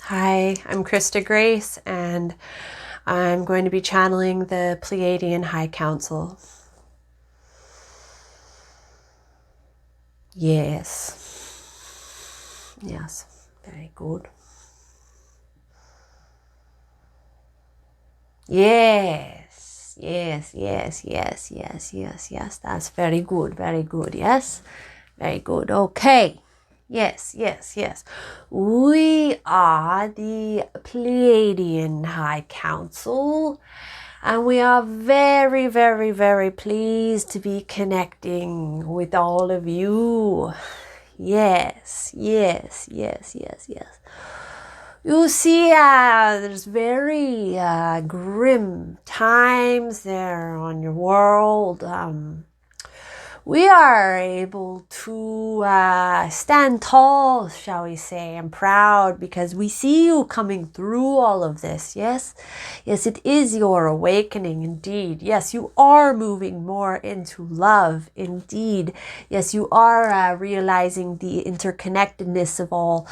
Hi, I'm Krista Grace, and I'm going to be channeling the Pleiadian High Council. Yes. Yes. Very good. Yes. Yes. That's very good. Very good. Yes. Very good. Okay. Yes. We are the Pleiadian High Council. And we are very, very, very pleased to be connecting with all of you. Yes. You see, there's very grim times there on your world. We are able to stand tall, shall we say, and proud because we see you coming through all of this. Yes, it is your awakening indeed. Yes, you are moving more into love indeed. Yes, you are realizing the interconnectedness of all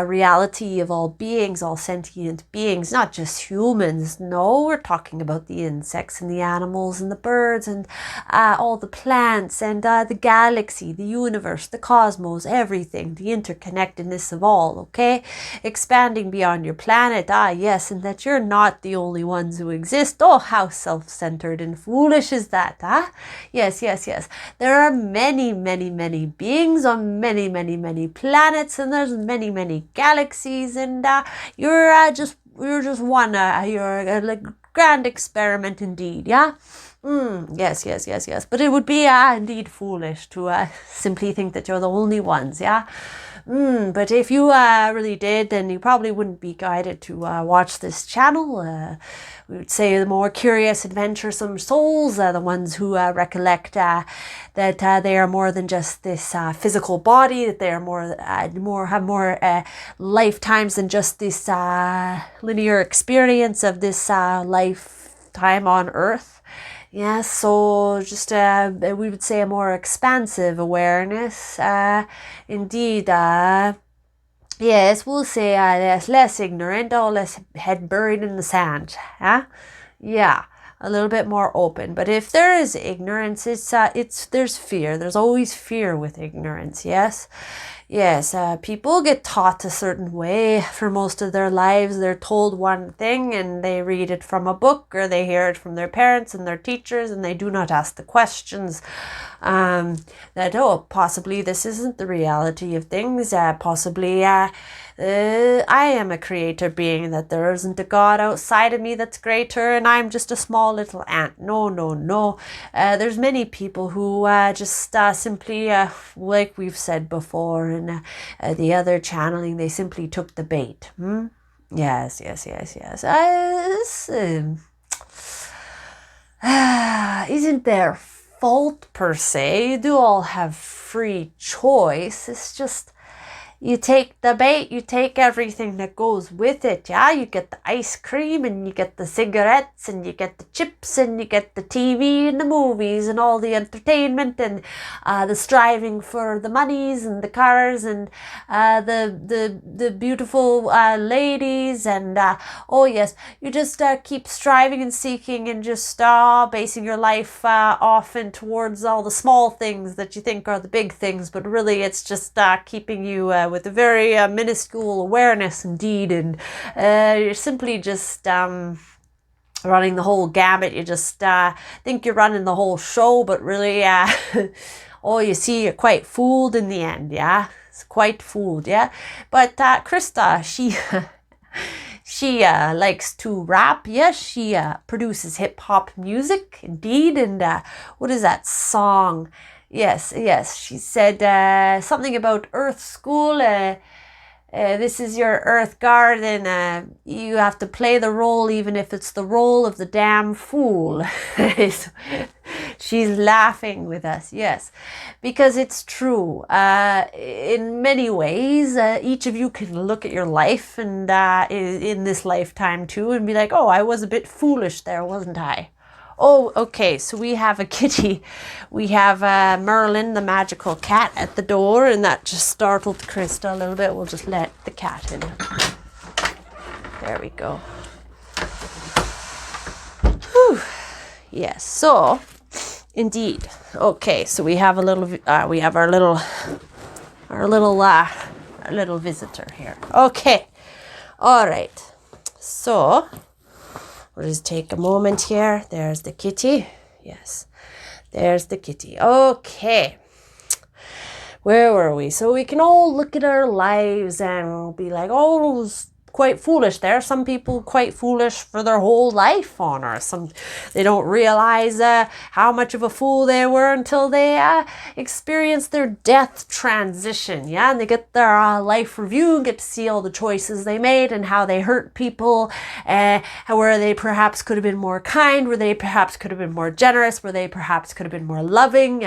reality, of all beings, all sentient beings, not just humans. No, we're talking about the insects and the animals and the birds and all the plants and the galaxy, the universe, the cosmos, everything, the interconnectedness of all, okay? Expanding beyond your planet, yes, and that you're not the only ones who exist. Oh, how self-centered and foolish is that, Yes. There are many beings on many planets, and there's many galaxies, and you're just one, you're a grand experiment indeed, yeah? Yes. But it would be indeed foolish to simply think that you're the only ones, yeah? But if you really did, then you probably wouldn't be guided to watch this channel. We would say the more curious, adventuresome souls are the ones who recollect that they are more than just this physical body, that they are have more lifetimes than just this linear experience of this lifetime on Earth. Yeah, so just we would say a more expansive awareness. Indeed, yes, we'll say less ignorant, or less head buried in the sand. Yeah, a little bit more open. But if there is ignorance, there's fear. There's always fear with ignorance. Yes, people get taught a certain way for most of their lives. They're told one thing and they read it from a book, or they hear it from their parents and their teachers, and they do not ask the questions that, possibly this isn't the reality of things. Possibly I am a creator being, that there isn't a God outside of me that's greater, and I'm just a small little ant. No. There's many people who just simply, like we've said before in the other channeling, they simply took the bait. Yes. Isn't their fault per se. You do all have free choice. It's just you take the bait, you take everything that goes with it, yeah? You get the ice cream, and you get the cigarettes, and you get the chips, and you get the TV and the movies and all the entertainment, and the striving for the monies and the cars and the beautiful ladies, and oh yes, you just keep striving and seeking and just basing your life often towards all the small things that you think are the big things, but really it's just keeping you with a very minuscule awareness indeed, and you're simply just running the whole gamut. You just think you're running the whole show, but really you see, you're quite fooled in the end, yeah? It's quite fooled, yeah? But Krista, she likes to rap. Yes, she produces hip-hop music indeed, and what is that song? Yes, she said something about Earth School. This is your Earth Garden. You have to play the role, even if it's the role of the damn fool. She's laughing with us, yes, because it's true. In many ways, each of you can look at your life and in this lifetime too, and be like, oh, I was a bit foolish there, wasn't I? Oh, okay, so we have a kitty. We have Merlin, the magical cat, at the door, and that just startled Krista a little bit. We'll just let the cat in. There we go. Whew. Yes, so indeed. Okay, so we have a little we have our little visitor here. Okay. All right. So we'll just take a moment here. There's the kitty. Yes. There's the kitty. Okay. Where were we? So we can all look at our lives and we'll be like, oh, it was quite foolish there. Some people quite foolish for their whole life on Earth. Some they don't realize how much of a fool they were until they experience their death transition. Yeah, and they get their life review and get to see all the choices they made and how they hurt people, where they perhaps could have been more kind, where they perhaps could have been more generous, where they perhaps could have been more loving,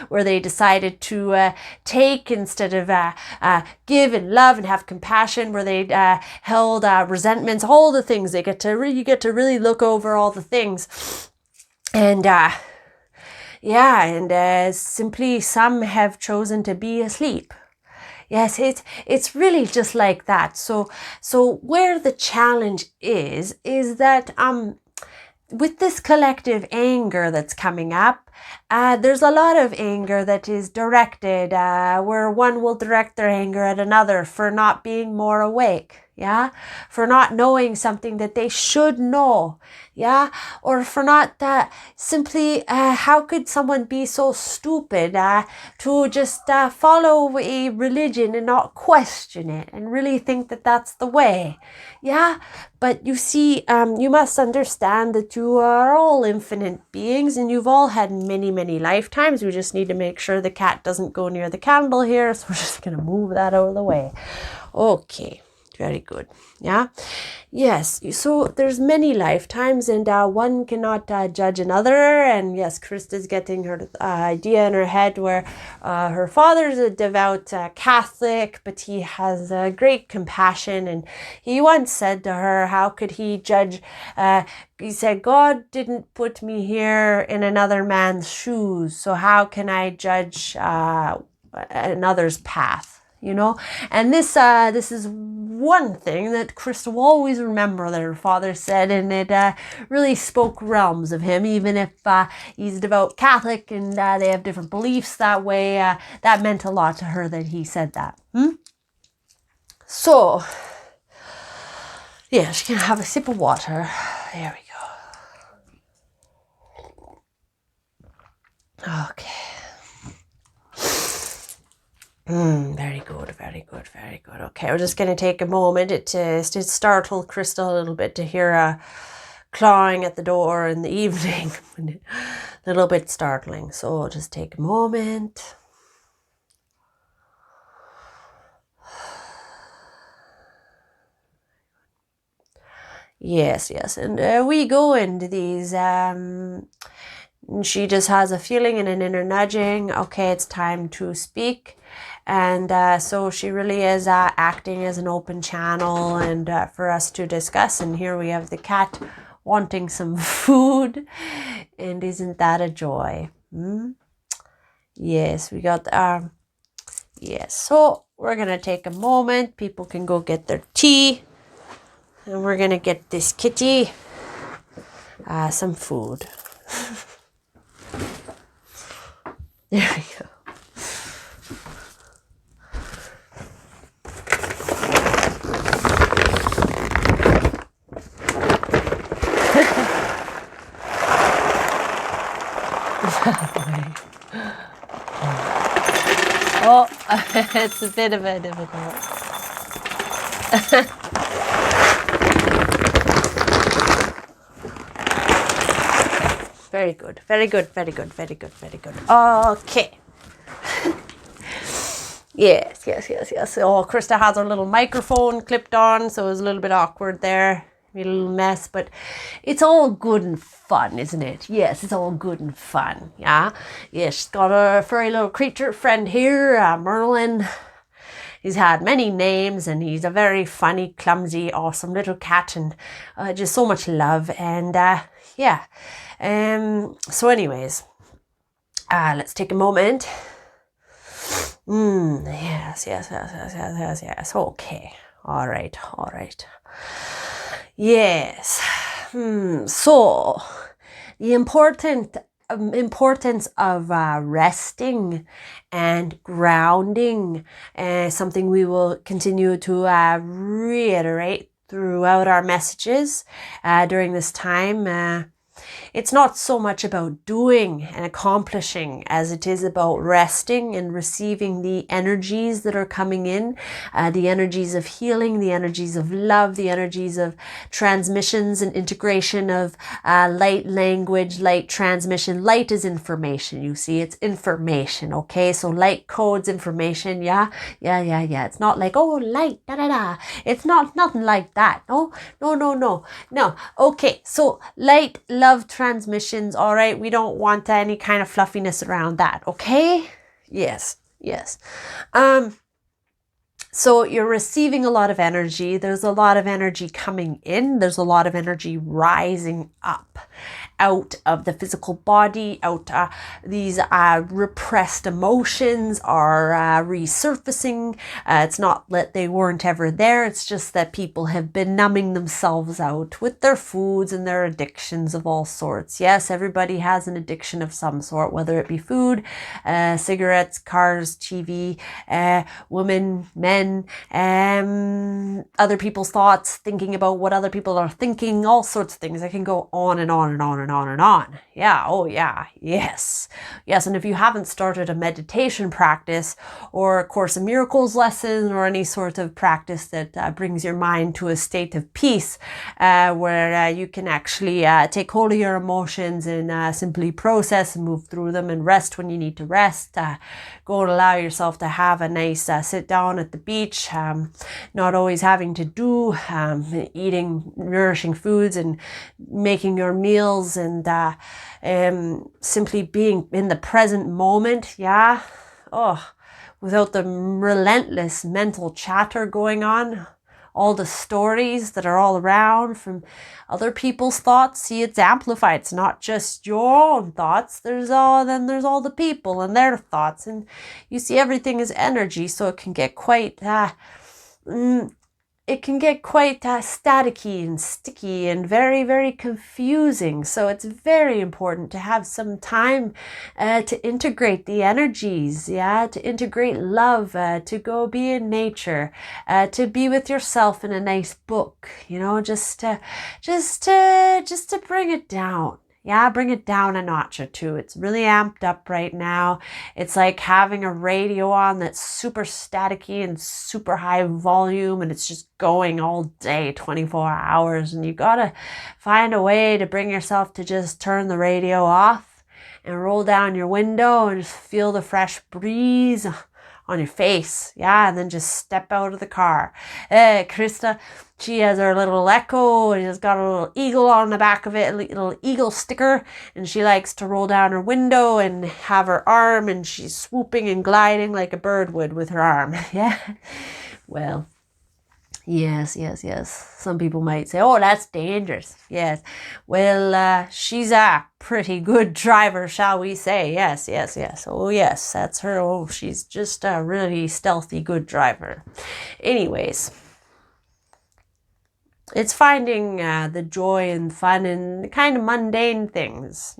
where they decided to take instead of give and love and have compassion, where they held resentments, all the things. You get to really look over all the things, and simply some have chosen to be asleep. Yes, it's really just like that. So where the challenge is that with this collective anger that's coming up, there's a lot of anger that is directed, where one will direct their anger at another for not being more awake. Yeah, for not knowing something that they should know. Yeah, or for not simply, how could someone be so stupid to just follow a religion and not question it and really think that that's the way? Yeah, but you see, you must understand that you are all infinite beings and you've all had many, many lifetimes. We just need to make sure the cat doesn't go near the candle here, so we're just going to move that out of the way. Okay. Very good. Yeah. Yes. So there's many lifetimes and one cannot judge another. And yes, Krista's getting her idea in her head where her father's a devout Catholic, but he has great compassion. And he once said to her, how could he judge? He said, God didn't put me here in another man's shoes. So how can I judge another's path? You know, and this is one thing that Krista will always remember that her father said, and it really spoke realms of him, even if he's a devout Catholic and they have different beliefs that way. That meant a lot to her that he said that. So, yeah, she's gonna have a sip of water. There we go. Okay. Very good, very good, very good. Okay, we're just going to take a moment to startle Crystal a little bit to hear clawing at the door in the evening. A little bit startling. So we'll just take a moment. Yes, and we go into these. She just has a feeling and an inner nudging. Okay, it's time to speak. And so she really is acting as an open channel and for us to discuss. And here we have the cat wanting some food. And isn't that a joy? Yes, we got... yes, so we're going to take a moment. People can go get their tea. And we're going to get this kitty some food. There we go. Oh, it's a bit of a difficult. Very good, very good, very good, very good, very good. Okay. Yes. Oh, Krista has her little microphone clipped on, so it was a little bit awkward there. A little mess, but it's all good and fun, isn't it? Yes, it's all good and fun. Yeah. Yes, she's got a furry little creature friend here, Merlin. He's had many names and he's a very funny, clumsy, awesome little cat and just so much love. And yeah. So anyways, let's take a moment. Yes. Okay. All right. Yes. So the importance of resting and grounding, something we will continue to reiterate throughout our messages during this time. It's not so much about doing and accomplishing as it is about resting and receiving the energies that are coming in, the energies of healing, the energies of love, the energies of transmissions and integration of light language, light transmission. Light is information, you see, it's information, okay? So light codes information, yeah. It's not like, oh, light, da da da. It's not nothing like that. No. Okay, so light, love, transmissions, all right? We don't want any kind of fluffiness around that, okay? Yes. So you're receiving a lot of energy. There's a lot of energy coming in. There's a lot of energy rising up out of the physical body, out these repressed emotions are resurfacing. It's not that they weren't ever there. It's just that people have been numbing themselves out with their foods and their addictions of all sorts. Yes, everybody has an addiction of some sort, whether it be food, cigarettes, cars, TV, women, men, other people's thoughts, thinking about what other people are thinking, all sorts of things. I can go on and on and on and on and on. Yeah, oh yeah, yes. And if you haven't started a meditation practice or a Course in Miracles lesson or any sort of practice that brings your mind to a state of peace, where you can actually take hold of your emotions and simply process and move through them and rest when you need to rest, go and allow yourself to have a nice sit down at the beach, not always having to do eating nourishing foods and making your meals and simply being in the present moment, yeah. Oh, without the relentless mental chatter going on, all the stories that are all around from other people's thoughts. See, it's amplified. It's not just your own thoughts. There's all the people and their thoughts, and you see everything is energy, so it can get quite staticky and sticky and very, very confusing. So it's very important to have some time to integrate the energies, to integrate love, to go be in nature, to be with yourself in a nice book, just to bring it down. Yeah, bring it down a notch or two. It's really amped up right now. It's like having a radio on that's super staticky and super high volume, and it's just going all day, 24 hours. And you gotta find a way to bring yourself to just turn the radio off and roll down your window and just feel the fresh breeze on your face. And then just step out of the car. Krista, she has her little Echo, and she's got a little eagle on the back of it, a little eagle sticker, and she likes to roll down her window and have her arm, and she's swooping and gliding like a bird would with her arm. Well, yes. Some people might say, oh, that's dangerous. Yes. Well, she's a pretty good driver, shall we say. Yes. Oh, yes, that's her. Oh, she's just a really stealthy, good driver. Anyways, it's finding the joy and fun in the kind of mundane things,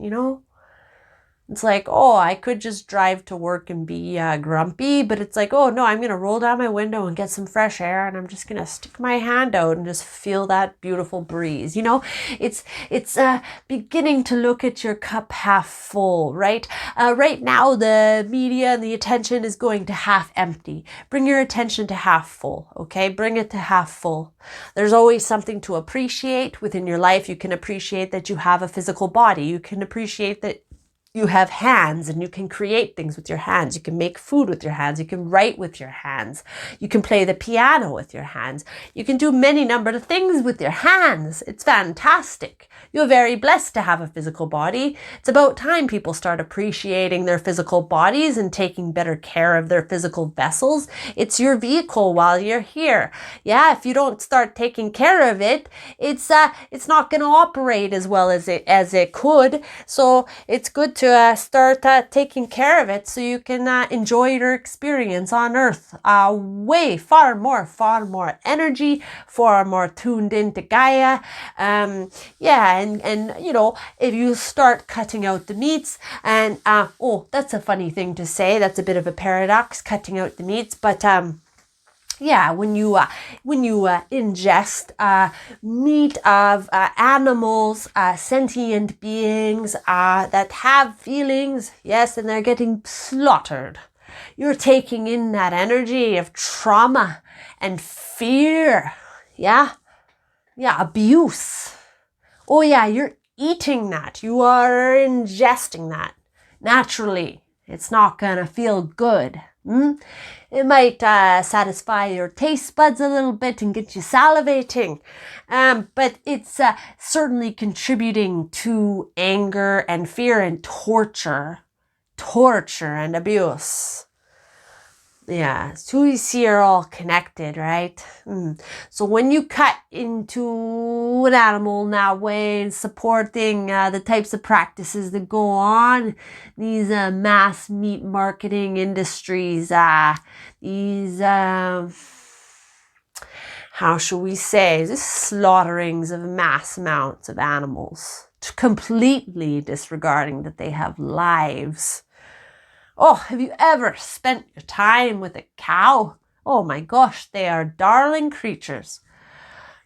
It's like, oh, I could just drive to work and be grumpy, but it's like, oh no, I'm going to roll down my window and get some fresh air, and I'm just going to stick my hand out and just feel that beautiful breeze. It's beginning to look at your cup half full, right? Right now, the media and the attention is going to half empty. Bring your attention to half full, okay? Bring it to half full. There's always something to appreciate within your life. You can appreciate that you have a physical body. You can appreciate that you have hands and you can create things with your hands. You can make food with your hands. You can write with your hands. You can play the piano with your hands. You can do many number of things with your hands. It's fantastic. You're very blessed to have a physical body. It's about time people start appreciating their physical bodies and taking better care of their physical vessels. It's your vehicle while you're here. If you don't start taking care of it, it's not going to operate as well as it could. So it's good to to start taking care of it so you can enjoy your experience on Earth. Way far more energy, far more tuned into Gaia. Yeah, and you know, if you start cutting out the meats, and oh, that's a funny thing to say. That's a bit of a paradox, cutting out the meats, but yeah, when you ingest meat of animals, sentient beings that have feelings, yes, and they're getting slaughtered, you're taking in that energy of trauma and fear. Yeah, abuse. Oh yeah, you're eating that. You are ingesting that naturally. It's not gonna feel good. It might satisfy your taste buds a little bit and get you salivating. But it's certainly contributing to anger and fear and torture and abuse. Yeah, so you see are all connected, right? So when you cut into an animal in that way and supporting the types of practices that go on, these mass meat marketing industries, these, how shall we say, this slaughterings of mass amounts of animals, completely disregarding that they have lives. Oh, have you ever spent your time with a cow? Oh my gosh, they are darling creatures.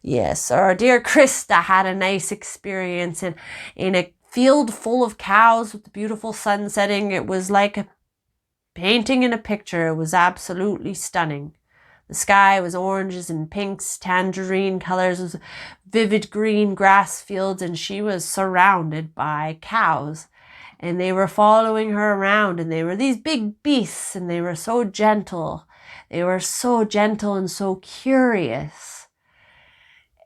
Yes, our dear Krista had a nice experience in a field full of cows with the beautiful sun setting. It was like a painting in a picture. It was absolutely stunning. The sky was oranges and pinks, tangerine colors, was vivid green grass fields, and she was surrounded by cows. And they were following her around, and they were these big beasts, and they were so gentle. They were so gentle and so curious.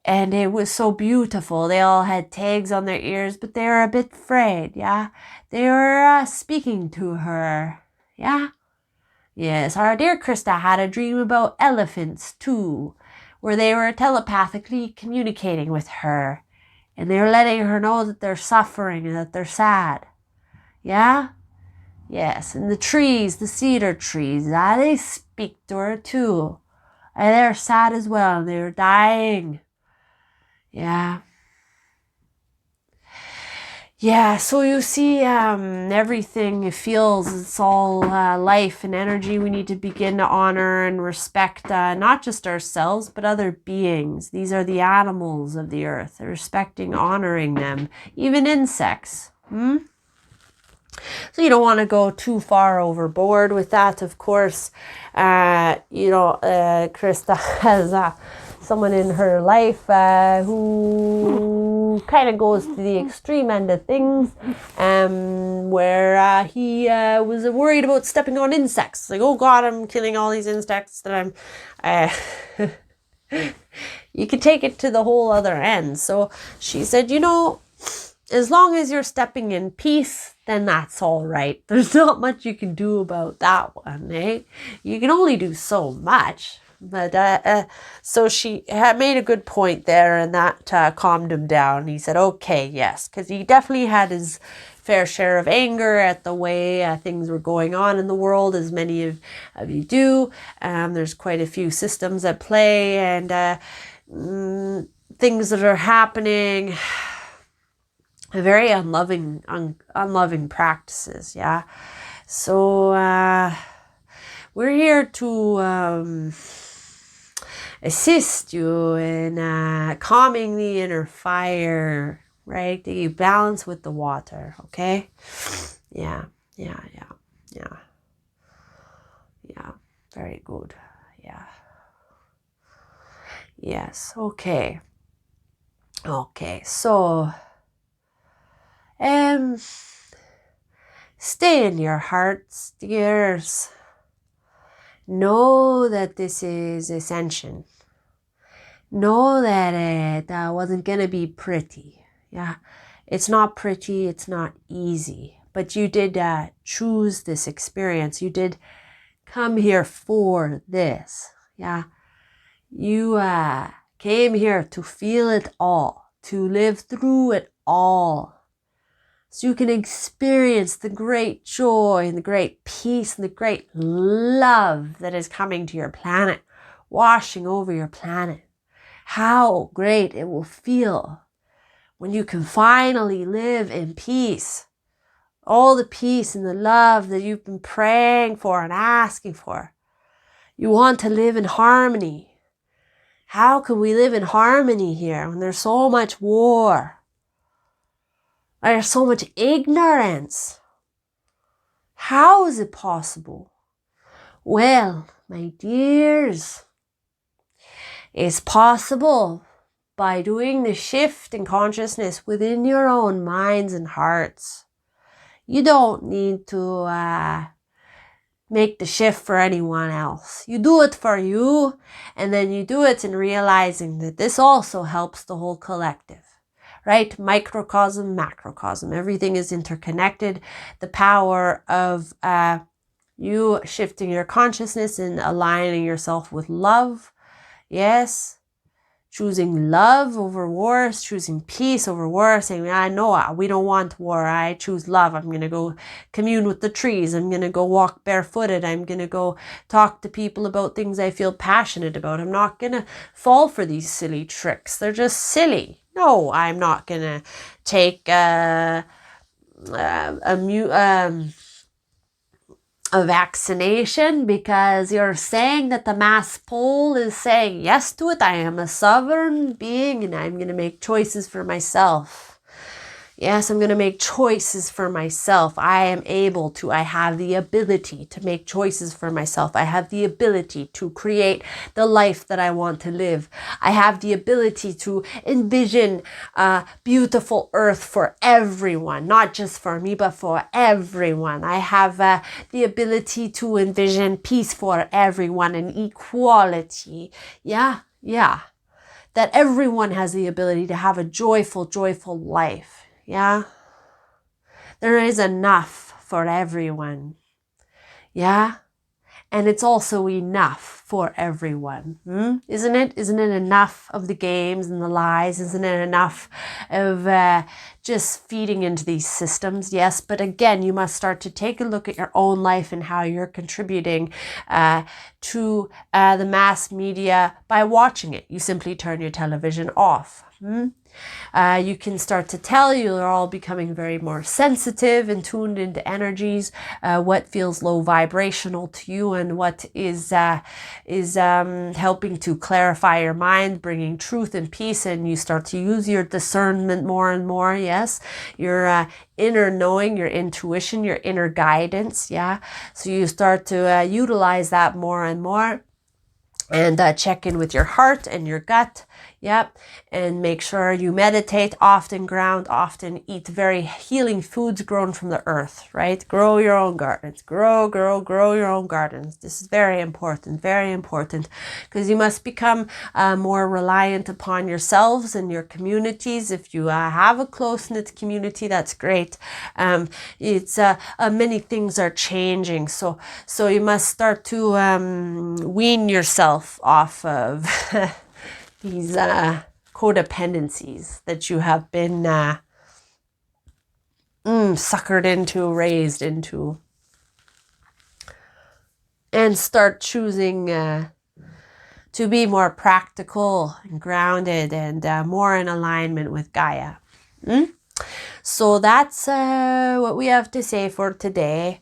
And it was so beautiful. They all had tags on their ears, but they were a bit afraid, yeah? They were speaking to her, yeah? Yes, our dear Krista had a dream about elephants, too, where they were telepathically communicating with her. And they were letting her know that they're suffering and that they're sad. Yeah? Yes, and the trees, the cedar trees, they speak to her too. And they're sad as well, and they're dying. Yeah. Yeah, so you see, everything feels, it's all life and energy. We need to begin to honor and respect not just ourselves, but other beings. These are the animals of the earth. Respecting, honoring them, even insects. So you don't want to go too far overboard with that, of course. Krista has someone in her life who kind of goes to the extreme end of things, where he was worried about stepping on insects. Like, oh God, I'm killing all these insects that I'm... You could take it to the whole other end. So she said, as long as you're stepping in peace, then that's all right. There's not much you can do about that one, eh? You can only do so much. But so she had made a good point there, and that calmed him down. He said, okay, yes, because he definitely had his fair share of anger at the way things were going on in the world, as many of you do. There's quite a few systems at play, and things that are happening. Very unloving practices, yeah. So we're here to assist you in calming the inner fire, right? That you balance with the water, okay? Yeah. Very good. Yeah. Yes. Okay. So. Stay in your hearts, dears. Know that this is ascension. Know that it wasn't going to be pretty. Yeah, it's not pretty. It's not easy. But you did choose this experience. You did come here for this. Yeah, you came here to feel it all, to live through it all. so you can experience the great joy and the great peace and the great love that is coming to your planet, washing over your planet. How great it will feel when you can finally live in peace. All the peace and the love that you've been praying for and asking for. You want to live in harmony. How can we live in harmony here when there's so much war? There's so much ignorance. How is it possible? Well, my dears, it's possible by doing the shift in consciousness within your own minds and hearts. You don't need to make the shift for anyone else. You do it for you, and then you do it in realizing that this also helps the whole collective, right? Microcosm, macrocosm, everything is interconnected. The power of you shifting your consciousness and aligning yourself with love, yes, choosing love over wars, choosing peace over war, saying, I know we don't want war. I choose love. I'm going to go commune with the trees. I'm going to go walk barefooted. I'm going to go talk to people about things I feel passionate about. I'm not going to fall for these silly tricks. They're just silly. No, I'm not going to take a vaccination because you're saying that the mass poll is saying yes to it. I am a sovereign being and I'm going to make choices for myself. Yes, I'm going to make choices for myself. I have the ability to make choices for myself. I have the ability to create the life that I want to live. I have the ability to envision a beautiful earth for everyone, not just for me, but for everyone. I have the ability to envision peace for everyone and equality. Yeah. That everyone has the ability to have a joyful life. Yeah, there is enough for everyone. Yeah, and it's also enough for everyone. Isn't it? Isn't it enough of the games and the lies? Isn't it enough of just feeding into these systems? Yes, but again, you must start to take a look at your own life and how you're contributing to the mass media by watching it. You simply turn your television off. You can start to tell you're all becoming very more sensitive and tuned into energies, what feels low vibrational to you and what is helping to clarify your mind, bringing truth and peace, and you start to use your discernment more and more. Yes, your inner knowing, your intuition, your inner guidance. Yeah, so you start to utilize that more and more. And check in with your heart and your gut. Yep. And make sure you meditate, often ground, often eat very healing foods grown from the earth, right? Grow your own gardens. Grow your own gardens. This is very important, because you must become more reliant upon yourselves and your communities. If you have a close-knit community, that's great. It's many things are changing. So you must start to wean yourself off of these codependencies that you have been suckered into, raised into, and start choosing to be more practical and grounded and more in alignment with Gaia. So that's what we have to say for today.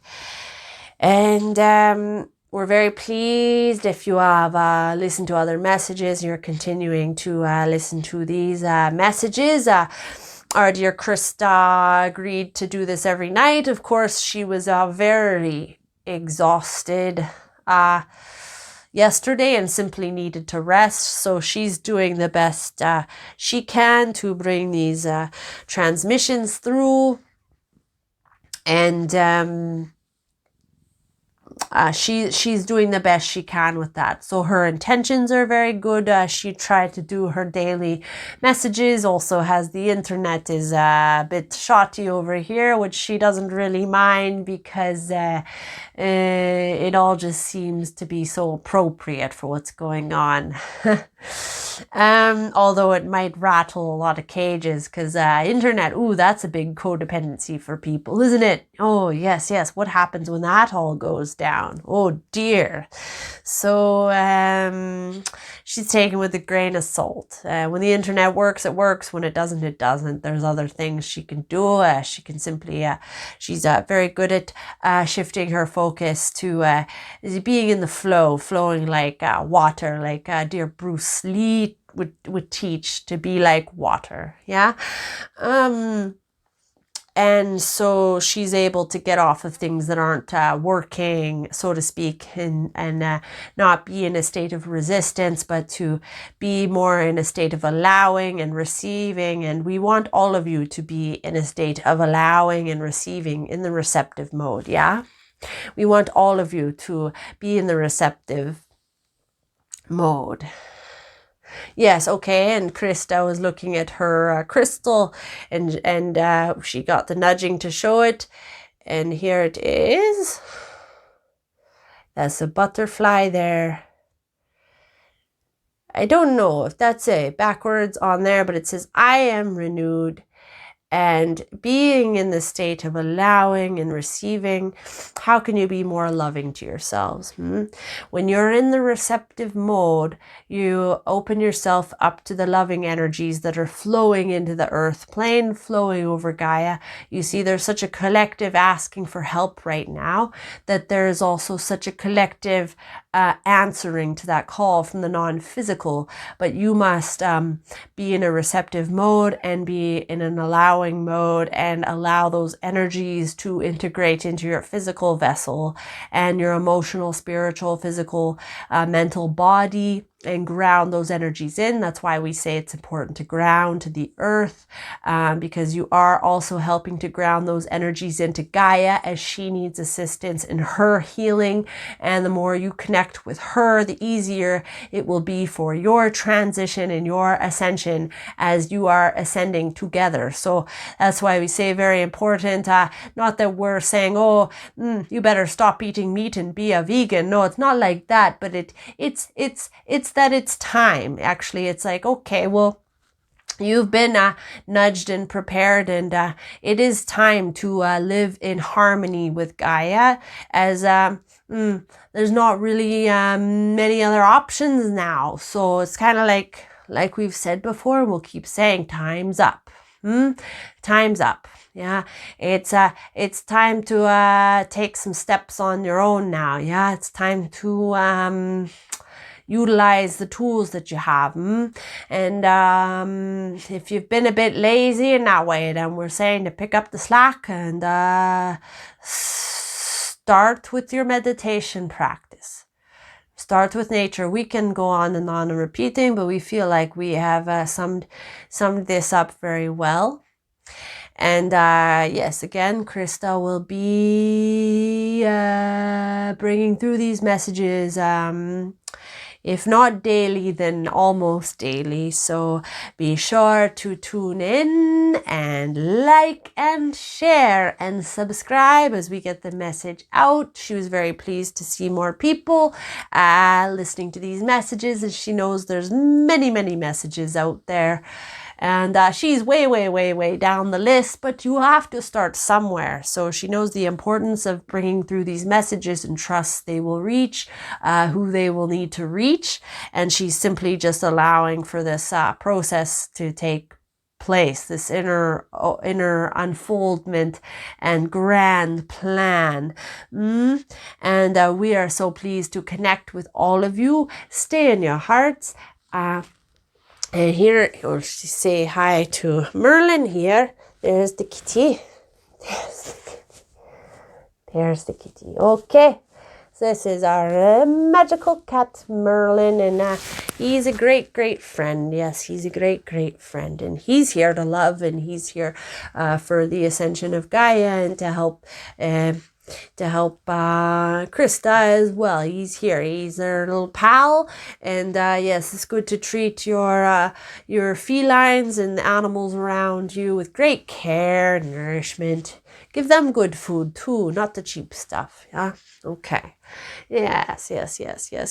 And we're very pleased if you have listened to other messages. You're continuing to listen to these messages. Our dear Krista agreed to do this every night. Of course, she was very exhausted yesterday and simply needed to rest. So she's doing the best she can to bring these transmissions through. And she's doing the best she can with that. So her intentions are very good. She tried to do her daily messages. Also has the internet is a bit shoddy over here, which she doesn't really mind because it all just seems to be so appropriate for what's going on. Although it might rattle a lot of cages because internet, ooh, that's a big codependency for people, isn't it? Oh, yes. What happens when that all goes down? Oh, dear. So she's taken with a grain of salt. When the internet works, it works. When it doesn't, it doesn't. There's other things she can do. She can simply, she's very good at shifting her focus to being in the flow, flowing like water, like dear Bruce Lee would teach, to be like water. Yeah. And so she's able to get off of things that aren't working, so to speak, and not be in a state of resistance, but to be more in a state of allowing and receiving. And we want all of you to be in a state of allowing and receiving in the receptive mode. Yeah. We want all of you to be in the receptive mode. Yes, okay. And Krista was looking at her crystal, and she got the nudging to show it. And here it is. That's a butterfly there. I don't know if that's backwards on there, but it says, I am renewed. And being in the state of allowing and receiving, how can you be more loving to yourselves? When you're in the receptive mode, you open yourself up to the loving energies that are flowing into the earth plane, flowing over Gaia. You see, there's such a collective asking for help right now, that there is also such a collective answering to that call from the non-physical. But you must be in a receptive mode and be in an allowing mode, and allow those energies to integrate into your physical vessel and your emotional, spiritual, physical, mental body, and ground those energies in. That's why we say it's important to ground to the earth, because you are also helping to ground those energies into Gaia as she needs assistance in her healing. And the more you connect with her, the easier it will be for your transition and your ascension as you are ascending together. So that's why we say very important, not that we're saying, oh, you better stop eating meat and be a vegan. No, it's not like that, but it's that it's time. Actually, it's like, okay, well, you've been nudged and prepared, and it is time to live in harmony with Gaia, as there's not really many other options now. So it's kind of like we've said before, and we'll keep saying, time's up. Time's up. Yeah, it's time to take some steps on your own now. Yeah, it's time to utilize the tools that you have. And if you've been a bit lazy in that way, then we're saying to pick up the slack and start with your meditation practice. Start with nature. We can go on and repeating, but we feel like we have summed this up very well. And yes, again, Krista will be bringing through these messages, if not daily, then almost daily. So be sure to tune in and like and share and subscribe as we get the message out. She was very pleased to see more people listening to these messages, and she knows there's many, many messages out there. And she's way down the list, but you have to start somewhere. So she knows the importance of bringing through these messages and trusts they will reach who they will need to reach. And she's simply just allowing for this process to take place, this inner unfoldment and grand plan. And we are so pleased to connect with all of you. Stay in your hearts. And here, or say hi to Merlin here. There's the kitty. There's the kitty. Okay. So this is our magical cat, Merlin. And he's a great friend. Yes, he's a great friend. And he's here to love. And he's here for the ascension of Gaia and to help to help Krista as well. He's here. He's their little pal. And yes, it's good to treat your felines and the animals around you with great care and nourishment. Give them good food too, not the cheap stuff. Yeah. Okay. Yes.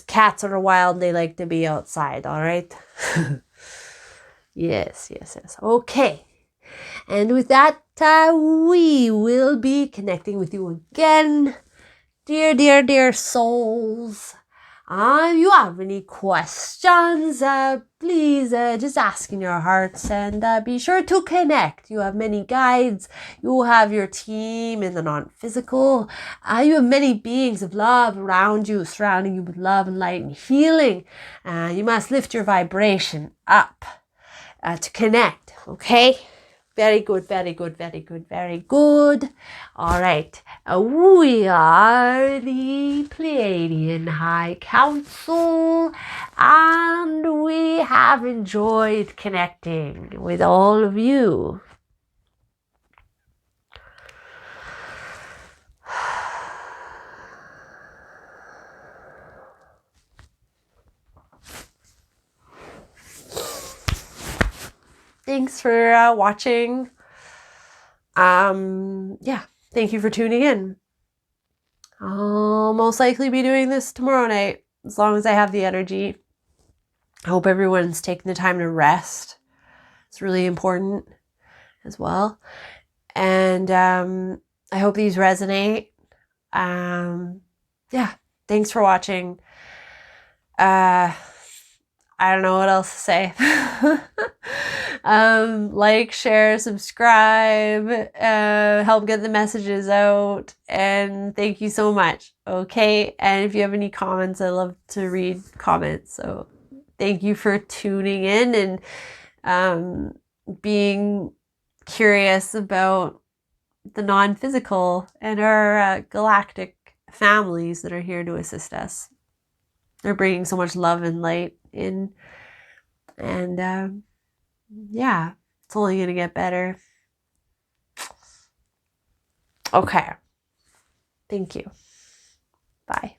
Cats are wild. They like to be outside. All right. Yes. Okay. And with that, we will be connecting with you again, dear souls. You have any questions, please just ask in your hearts, and be sure to connect. You have many guides. You have your team in the non-physical. You have many beings of love around you, surrounding you with love and light and healing. You must lift your vibration up to connect, okay? Very good. All right. We are the Pleiadian High Council, and we have enjoyed connecting with all of you. Thanks for watching. Thank you for tuning in. I'll most likely be doing this tomorrow night, as long as I have the energy. I hope everyone's taking the time to rest. It's really important as well. And I hope these resonate. Thanks for watching. I don't know what else to say. Like, share, subscribe, help get the messages out, and thank you so much. Okay, and if you have any comments, I love to read comments. So thank you for tuning in and being curious about the non-physical and our galactic families that are here to assist us. They're bringing so much love and light in, and it's only going to get better. Okay. Thank you. Bye.